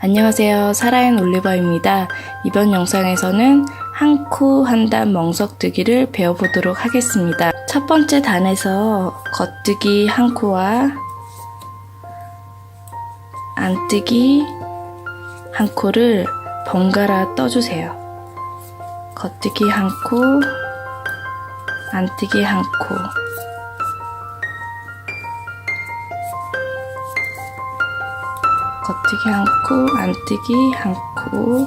안녕하세요. 사라인 올리버입니다. 이번 영상에서는 한 코 한 단 멍석뜨기를 배워보도록 하겠습니다. 첫 번째 단에서 겉뜨기 한 코와 안뜨기 한 코를 번갈아 떠주세요. 겉뜨기 한 코, 안뜨기 한 코. 겉뜨기 한 코, 안뜨기 한 코.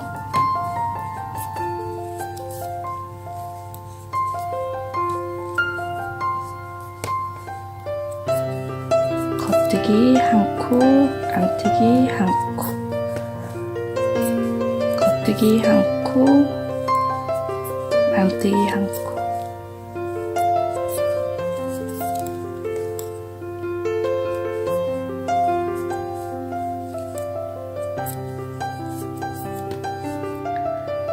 겉뜨기 한 코, 안뜨기 한 코. 겉뜨기 한 코, 안뜨기 한 코.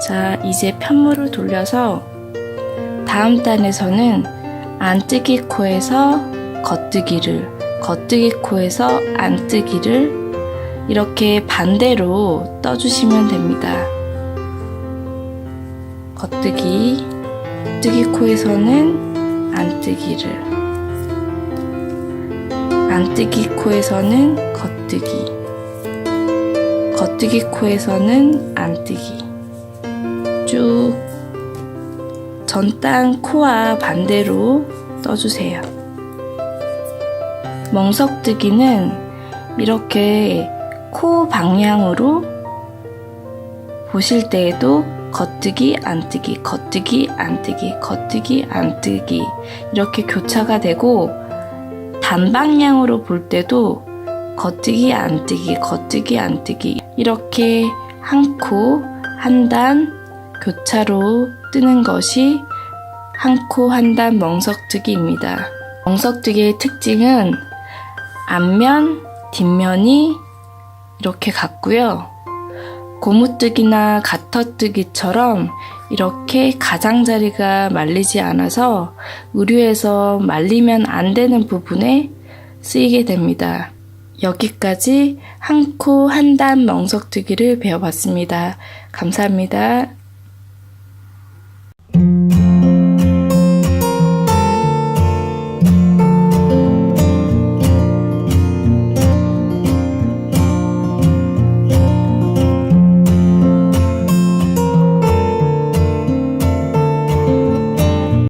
자, 이제 편물을 돌려서 다음 단에서는 안뜨기 코에서 겉뜨기를, 겉뜨기 코에서 안뜨기를 이렇게 반대로 떠주시면 됩니다. 겉뜨기, 겉뜨기 코에서는 안뜨기를, 안뜨기 코에서는 겉뜨기, 겉뜨기 코에서는 안뜨기. 쭉 전단 코와 반대로 떠주세요. 멍석뜨기는 이렇게 코 방향으로 보실 때에도 겉뜨기, 안뜨기, 겉뜨기, 안뜨기, 겉뜨기, 안뜨기 이렇게 교차가 되고, 단방향으로 볼 때도 겉뜨기, 안뜨기, 겉뜨기, 안뜨기 이렇게 한 코, 한 단 교차로 뜨는 것이 한 코 한 단 멍석뜨기입니다. 멍석뜨기의 특징은 앞면, 뒷면이 이렇게 같고요. 고무뜨기나 가터뜨기처럼 이렇게 가장자리가 말리지 않아서 의류에서 말리면 안 되는 부분에 쓰이게 됩니다. 여기까지 한 코 한 단 멍석뜨기를 배워봤습니다. 감사합니다.